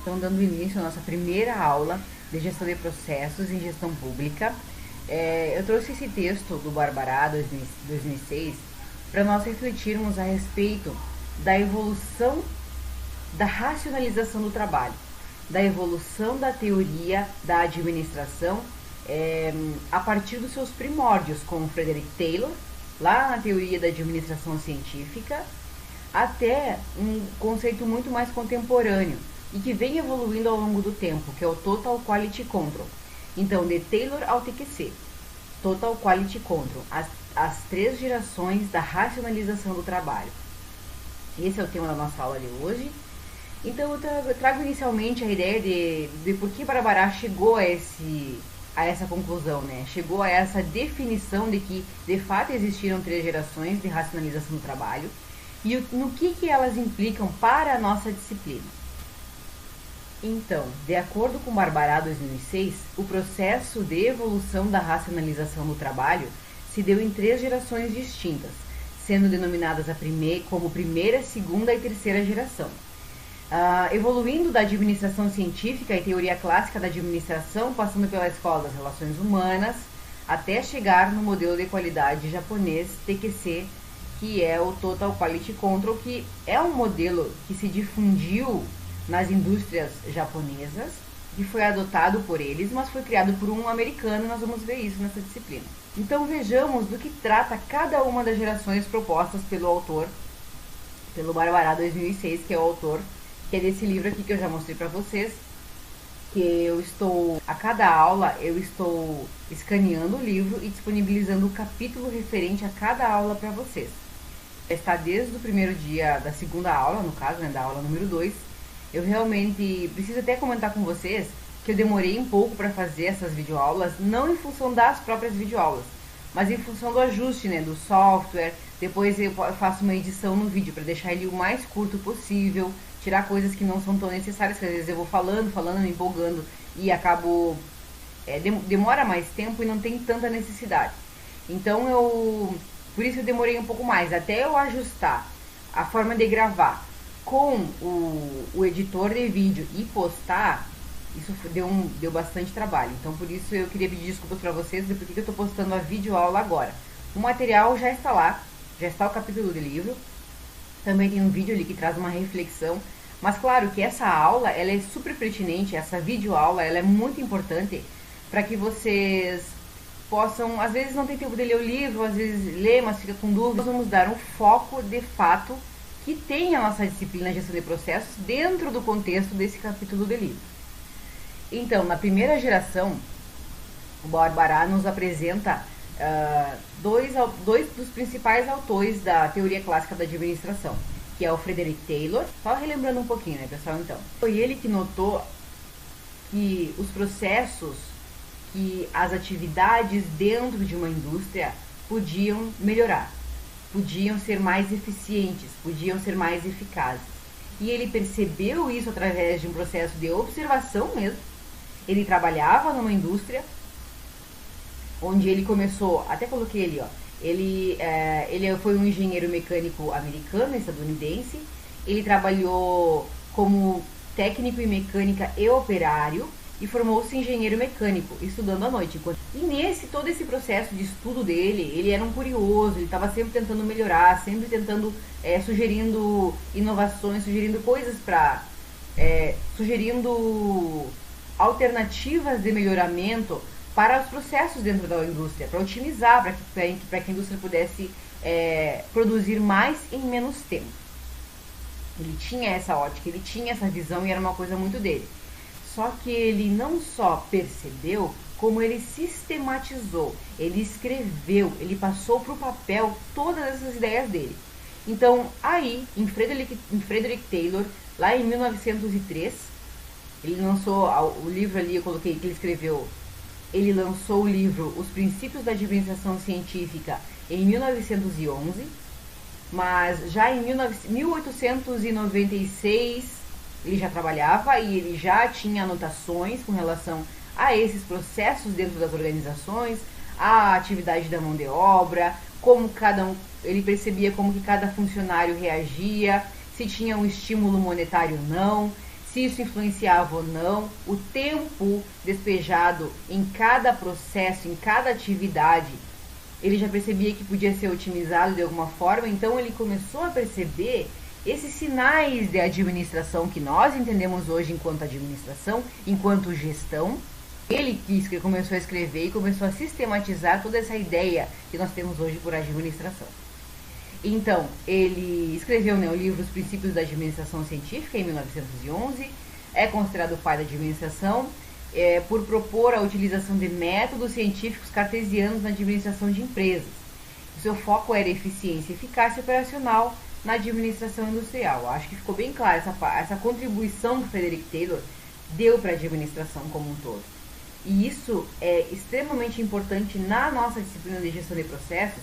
Então, dando início à nossa primeira aula de gestão de processos em gestão pública. Eu trouxe esse texto do Barbará 2006 para nós refletirmos a respeito da evolução da racionalização do trabalho, da evolução da teoria da administração a partir dos seus primórdios, com Frederick Taylor, lá na teoria da administração científica, até um conceito muito mais contemporâneo e que vem evoluindo ao longo do tempo, que é o Total Quality Control. Então, de Taylor ao TQC, Total Quality Control, as três gerações da racionalização do trabalho. Esse é o tema da nossa aula de hoje. Então, eu trago inicialmente a ideia de por que Barbará chegou a essa conclusão, né? Chegou a essa definição de que, de fato, existiram três gerações de racionalização do trabalho e no que elas implicam para a nossa disciplina. Então, de acordo com Barbará 2006, o processo de evolução da racionalização do trabalho se deu em três gerações distintas, sendo denominadas como primeira, segunda e terceira geração. Evoluindo da administração científica e teoria clássica da administração, passando pela escola das relações humanas, até chegar no modelo de qualidade japonês TQC, que é o Total Quality Control, que é um modelo que se difundiu nas indústrias japonesas, que foi adotado por eles, mas foi criado por um americano. Nós vamos ver isso nessa disciplina. Então vejamos do que trata cada uma das gerações propostas pelo autor, pelo Barbará 2006, que é o autor, que é desse livro aqui que eu já mostrei para vocês, que a cada aula, eu estou escaneando o livro e disponibilizando o capítulo referente a cada aula para vocês. Está desde o primeiro dia da segunda aula, no caso, né, da aula número 2. Eu realmente preciso até comentar com vocês que eu demorei um pouco para fazer essas videoaulas, não em função das próprias videoaulas, mas em função do ajuste, né, do software. Depois eu faço uma edição no vídeo para deixar ele o mais curto possível, tirar coisas que não são tão necessárias, que às vezes eu vou falando, me empolgando e acabo... demora mais tempo e não tem tanta necessidade. Então por isso eu demorei um pouco mais, até eu ajustar a forma de gravar com o editor de vídeo e postar. Isso deu bastante trabalho. Então por isso eu queria pedir desculpas para vocês de por que eu estou postando a videoaula agora. O material já está lá, já está o capítulo do livro. Também tem um vídeo ali que traz uma reflexão. Mas claro que essa aula, ela é super pertinente, essa videoaula, ela é muito importante para que vocês possam, às vezes não tem tempo de ler o livro, às vezes lê, mas fica com dúvidas. Nós vamos dar um foco de fato que tem a nossa disciplina de gestão de processos dentro do contexto desse capítulo do livro. Então, na primeira geração, o Barbará nos apresenta dois dos principais autores da teoria clássica da administração, que é o Frederick Taylor. Só relembrando um pouquinho, né, pessoal, então. Foi ele que notou que os processos, que as atividades dentro de uma indústria podiam melhorar, podiam ser mais eficientes, podiam ser mais eficazes. E ele percebeu isso através de um processo de observação mesmo. Ele trabalhava numa indústria onde ele começou, até coloquei ali, ó, ele foi um engenheiro mecânico americano, estadunidense. Ele trabalhou como técnico em mecânica e operário e formou-se engenheiro mecânico, estudando à noite. E todo esse processo de estudo dele, ele era um curioso, ele estava sempre tentando melhorar, sempre tentando, sugerindo inovações, sugerindo coisas sugerindo alternativas de melhoramento para os processos dentro da indústria, para otimizar, para que a indústria pudesse produzir mais em menos tempo. Ele tinha essa ótica, ele tinha essa visão e era uma coisa muito dele. Só que ele não só percebeu, como ele sistematizou, ele escreveu, ele passou para o papel todas essas ideias dele. Então, aí, em Frederick Taylor, lá em 1903, ele lançou o livro ali, eu coloquei que ele escreveu. Ele lançou o livro Os Princípios da Administração Científica em 1911, mas já em 1896 ele já trabalhava e ele já tinha anotações com relação a esses processos dentro das organizações, a atividade da mão de obra, ele percebia como que cada funcionário reagia, se tinha um estímulo monetário ou não, se isso influenciava ou não, o tempo despejado em cada processo, em cada atividade, ele já percebia que podia ser otimizado de alguma forma, então ele começou a perceber esses sinais de administração que nós entendemos hoje enquanto administração, enquanto gestão. Ele que começou a escrever e começou a sistematizar toda essa ideia que nós temos hoje por administração. Então, ele escreveu, né, o livro Os Princípios da Administração Científica, em 1911, é considerado o pai da administração, por propor a utilização de métodos científicos cartesianos na administração de empresas. O seu foco era eficiência e eficácia operacional na administração industrial. Acho que ficou bem claro essa contribuição que o Frederick Taylor deu para a administração como um todo. E isso é extremamente importante na nossa disciplina de gestão de processos,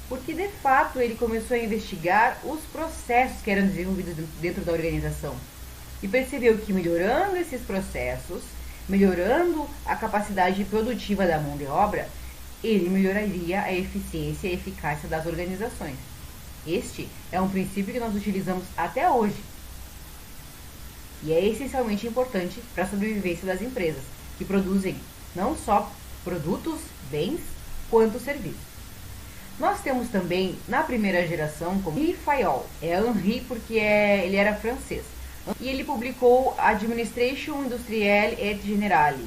porque de fato ele começou a investigar os processos que eram desenvolvidos dentro da organização e percebeu que melhorando esses processos, melhorando a capacidade produtiva da mão de obra, ele melhoraria a eficiência e a eficácia das organizações. Este é um princípio que nós utilizamos até hoje e é essencialmente importante para a sobrevivência das empresas, que produzem não só produtos, bens, quanto serviços. Nós temos também, na primeira geração, como Henri Fayol. É Henri porque ele era francês. E ele publicou Administration Industrielle et Générale.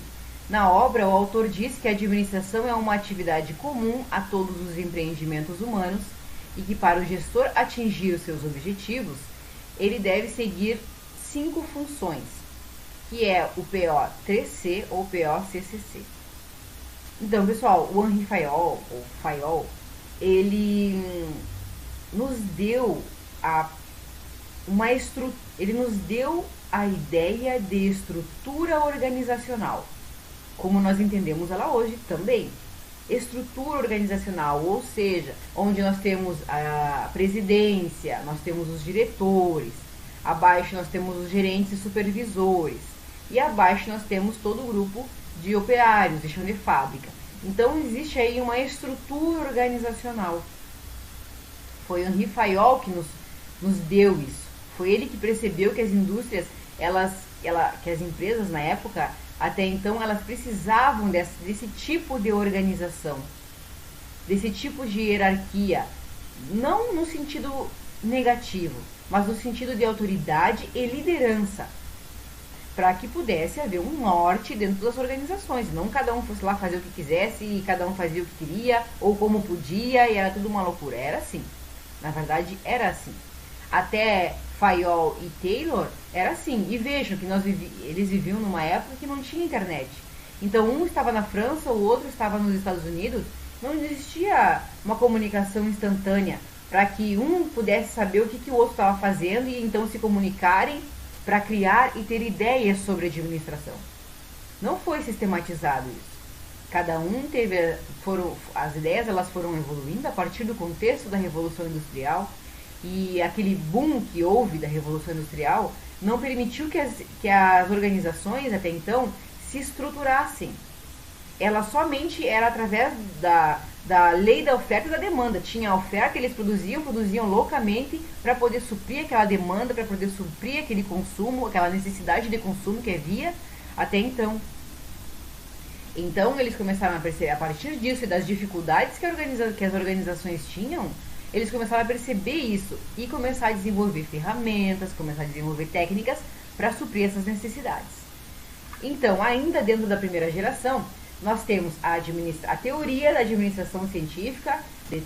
Na obra, o autor diz que a administração é uma atividade comum a todos os empreendimentos humanos e que para o gestor atingir os seus objetivos, ele deve seguir 5 funções, que é o PO3C ou POCCC. Então, pessoal, o Henri Fayol, ou Fayol, ele nos deu ele nos deu a ideia de estrutura organizacional, como nós entendemos ela hoje também. Estrutura organizacional, ou seja, onde nós temos a presidência, nós temos os diretores, abaixo nós temos os gerentes e supervisores, e abaixo nós temos todo o grupo de operários, de chão de fábrica. Então existe aí uma estrutura organizacional. Foi Henri Fayol que nos deu isso. Foi ele que percebeu que as indústrias, que as empresas na época, até então, elas precisavam desse tipo de organização, desse tipo de hierarquia, não no sentido negativo, mas no sentido de autoridade e liderança, para que pudesse haver um norte dentro das organizações, não cada um fosse lá fazer o que quisesse e cada um fazia o que queria ou como podia e era tudo uma loucura. Era assim, na verdade era assim. Até Fayol e Taylor era assim, e vejam que eles viviam numa época que não tinha internet. Então um estava na França, o outro estava nos Estados Unidos, não existia uma comunicação instantânea para que um pudesse saber o que o outro estava fazendo e então se comunicarem para criar e ter ideias sobre administração. Não foi sistematizado isso. Cada um as ideias elas foram evoluindo a partir do contexto da Revolução Industrial, e aquele boom que houve da Revolução Industrial não permitiu que as organizações até então se estruturassem. Ela somente era através da lei da oferta e da demanda. Tinha a oferta, eles produziam loucamente para poder suprir aquela demanda, para poder suprir aquele consumo, aquela necessidade de consumo que havia até então. Então eles começaram a perceber, a partir disso e das dificuldades que as organizações tinham, eles começaram a perceber isso e começar a desenvolver ferramentas, começar a desenvolver técnicas para suprir essas necessidades. Então, ainda dentro da primeira geração, nós temos a teoria da administração científica de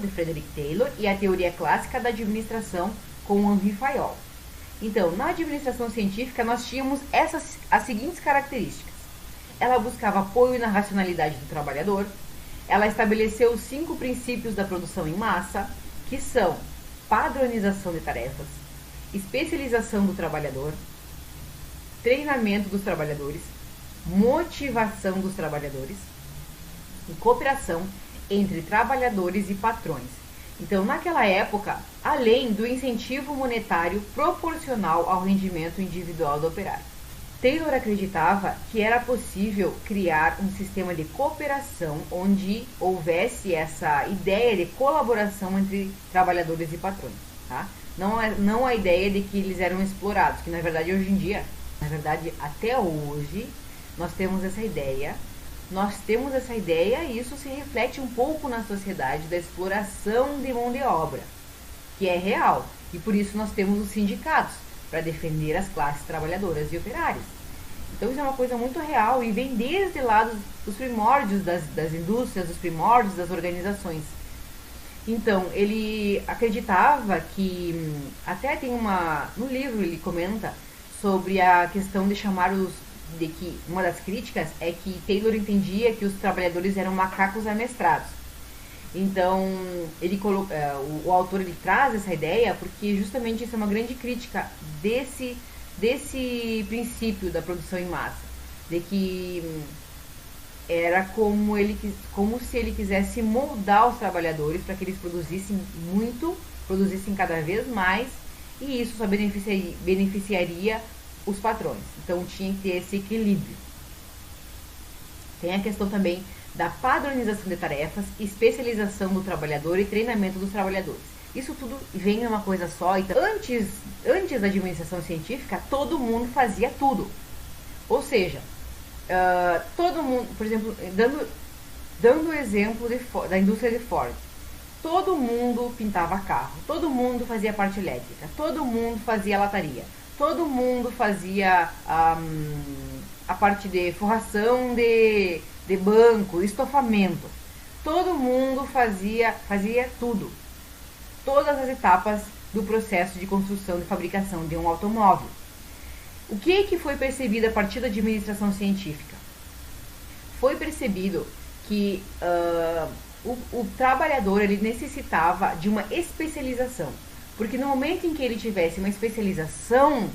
Frederick Taylor, e a teoria clássica da administração com Henri Fayol. Então, na administração científica, nós tínhamos as seguintes características. Ela buscava apoio na racionalidade do trabalhador. Ela estabeleceu os 5 princípios da produção em massa, que são padronização de tarefas, especialização do trabalhador, treinamento dos trabalhadores, motivação dos trabalhadores e cooperação entre trabalhadores e patrões. Então, naquela época, além do incentivo monetário proporcional ao rendimento individual do operário. Taylor acreditava que era possível criar um sistema de cooperação onde houvesse essa ideia de colaboração entre trabalhadores e patrões, tá? Não a ideia de que eles eram explorados, que na verdade hoje em dia Na verdade, até hoje, nós temos essa ideia. Nós temos essa ideia e isso se reflete um pouco na sociedade da exploração de mão de obra, que é real. E por isso nós temos os sindicatos, para defender as classes trabalhadoras e operárias. Então isso é uma coisa muito real e vem desde lá dos primórdios das indústrias, dos primórdios das organizações. Então, ele acreditava que, até tem no livro ele comenta sobre a questão de chamar de que uma das críticas é que Taylor entendia que os trabalhadores eram macacos amestrados. Então, o autor ele traz essa ideia porque justamente isso é uma grande crítica desse princípio da produção em massa, de que era como se ele quisesse moldar os trabalhadores para que eles produzissem muito, produzissem cada vez mais, e isso só beneficiaria os patrões. Então tinha que ter esse equilíbrio. Tem a questão também da padronização de tarefas, especialização do trabalhador e treinamento dos trabalhadores. Isso tudo vem em uma coisa só. Então, antes da administração científica, todo mundo fazia tudo. Ou seja, todo mundo, por exemplo, dando o exemplo da indústria de Ford, todo mundo pintava carro, todo mundo fazia parte elétrica, todo mundo fazia lataria, todo mundo fazia a parte de forração de banco, estofamento, todo mundo fazia tudo, todas as etapas do processo de construção e fabricação de um automóvel. O que foi percebido a partir da administração científica? Foi percebido que o trabalhador ele necessitava de uma especialização, porque no momento em que ele tivesse uma especialização,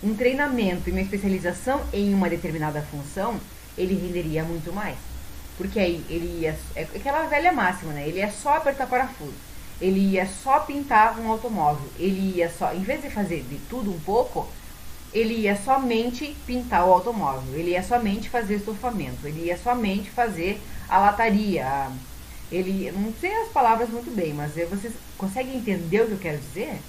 um treinamento e uma especialização em uma determinada função, ele renderia muito mais. Porque aí ele ia, é aquela velha máxima, né? Ele ia só apertar parafuso, ele ia só pintar um automóvel, ele ia só, em vez de fazer de tudo um pouco, ele ia somente pintar o automóvel, ele ia somente fazer estofamento, ele ia somente fazer a lataria. Ele, não sei as palavras muito bem, mas vocês conseguem entender o que eu quero dizer?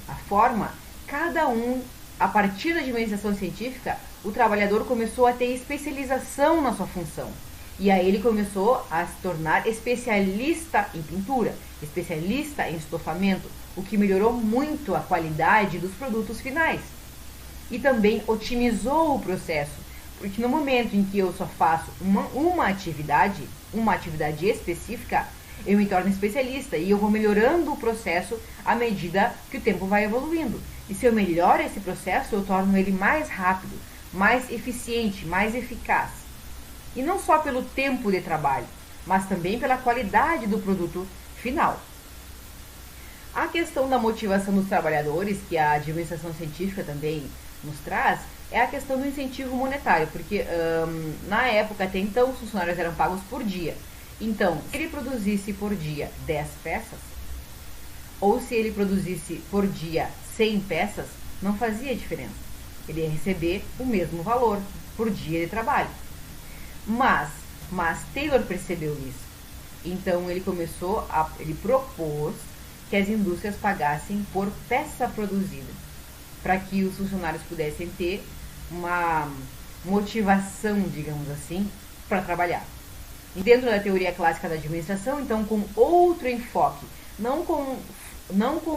A forma, cada um, a partir da administração científica, o trabalhador começou a ter especialização na sua função. E aí ele começou a se tornar especialista em pintura, especialista em estofamento, o que melhorou muito a qualidade dos produtos finais. E também otimizou o processo, porque no momento em que eu só faço uma atividade específica, eu me torno especialista e eu vou melhorando o processo à medida que o tempo vai evoluindo. E se eu melhoro esse processo, eu torno ele mais rápido, mais eficiente, mais eficaz. E não só pelo tempo de trabalho, mas também pela qualidade do produto final. A questão da motivação dos trabalhadores, que a administração científica também nos traz, é a questão do incentivo monetário, porque na época até então os funcionários eram pagos por dia. Então, se ele produzisse por dia 10 peças, ou se ele produzisse por dia 100 peças, não fazia diferença. Ele ia receber o mesmo valor por dia de trabalho. Mas Taylor percebeu isso. Então ele propôs que as indústrias pagassem por peça produzida, para que os funcionários pudessem ter uma motivação, digamos assim, para trabalhar. E dentro da teoria clássica da administração, então, com outro enfoque, não com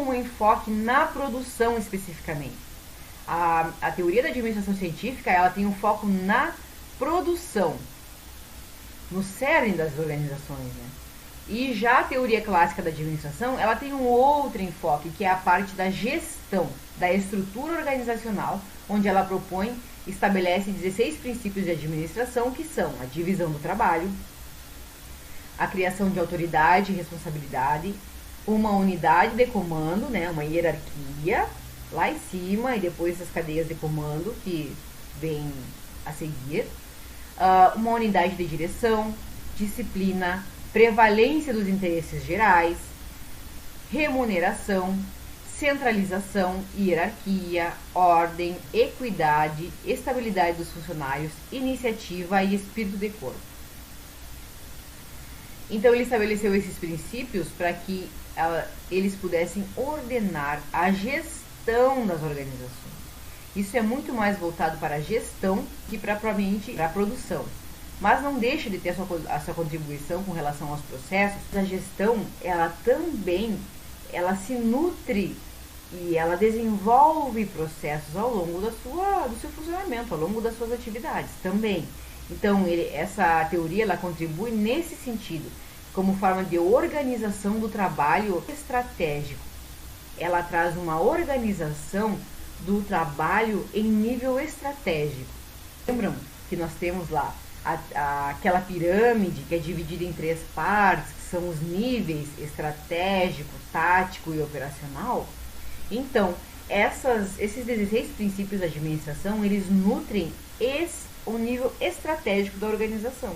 um enfoque na produção especificamente. A teoria da administração científica, ela tem um foco na produção, no cerne das organizações, né? E já a teoria clássica da administração, ela tem um outro enfoque, que é a parte da gestão, da estrutura organizacional, onde ela estabelece 16 princípios de administração, que são a divisão do trabalho, a criação de autoridade e responsabilidade, uma unidade de comando, né, uma hierarquia lá em cima, e depois as cadeias de comando que vêm a seguir, uma unidade de direção, disciplina, prevalência dos interesses gerais, remuneração, centralização, hierarquia, ordem, equidade, estabilidade dos funcionários, iniciativa e espírito de corpo. Então ele estabeleceu esses princípios para que eles pudessem ordenar a gestão das organizações. Isso é muito mais voltado para a gestão que propriamente para a produção. Mas não deixa de ter a sua contribuição com relação aos processos. A gestão, ela também, ela se nutre e ela desenvolve processos ao longo do seu funcionamento, ao longo das suas atividades também. Então, essa teoria, ela contribui nesse sentido, como forma de organização do trabalho estratégico. Ela traz uma organização do trabalho em nível estratégico. Lembram que nós temos lá aquela pirâmide que é dividida em 3 partes, que são os níveis estratégico, tático e operacional? Então, esses 16 princípios da administração, eles nutrem o nível estratégico da organização.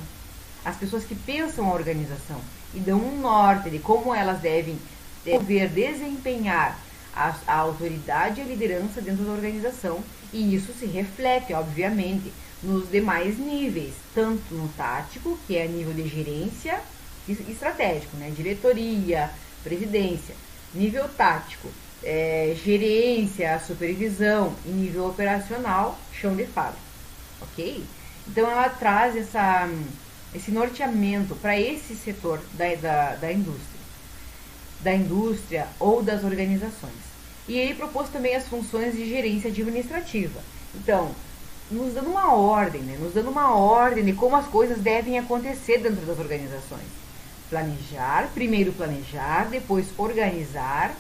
As pessoas que pensam a organização e dão um norte de como elas devem desempenhar a autoridade e a liderança dentro da organização, e isso se reflete, obviamente, nos demais níveis, tanto no tático, que é nível de gerência estratégico, né? Diretoria, presidência, nível tático, gerência, supervisão, e nível operacional, chão de fábrica, ok? Então ela traz esse norteamento para esse setor da indústria ou das organizações. E ele propôs também as funções de gerência administrativa. Então, nos dando uma ordem, né? Nos dando uma ordem de como as coisas devem acontecer dentro das organizações. Primeiro planejar, depois organizar,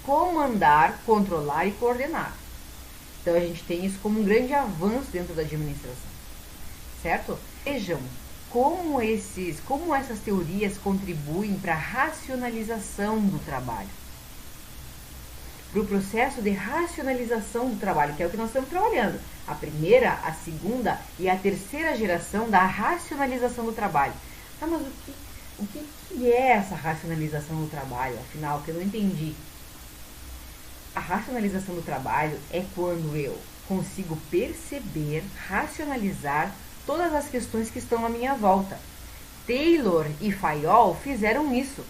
comandar, controlar e coordenar. Então a gente tem isso como um grande avanço dentro da administração, certo? Vejam como essas teorias contribuem para a racionalização do trabalho, para o processo de racionalização do trabalho, que é o que nós estamos trabalhando. A primeira, a segunda e a terceira geração da racionalização do trabalho. Tá, mas o que é essa racionalização do trabalho, afinal, que eu não entendi? A racionalização do trabalho é quando eu consigo perceber, racionalizar todas as questões que estão à minha volta. Taylor e Fayol fizeram isso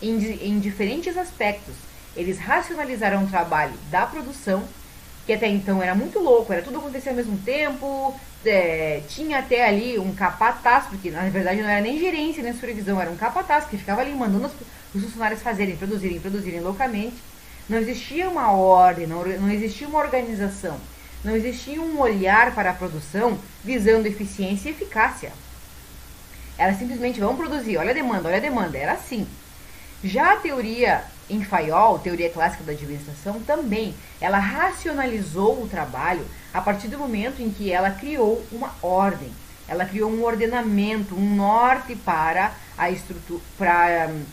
em diferentes aspectos. Eles racionalizaram o trabalho da produção, que até então era muito louco, era tudo acontecer ao mesmo tempo, tinha até ali um capataz, porque na verdade não era nem gerência nem supervisão, era um capataz que ficava ali mandando os funcionários produzirem loucamente. Não existia uma ordem, não existia uma organização, não existia um olhar para a produção visando eficiência e eficácia. Era simplesmente, vamos produzir, olha a demanda, era assim. Já a teoria em Fayol, teoria clássica da administração, também, ela racionalizou o trabalho a partir do momento em que ela criou uma ordem, ela criou um ordenamento, um norte para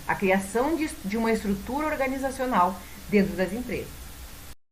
a criação de uma estrutura organizacional dentro das empresas.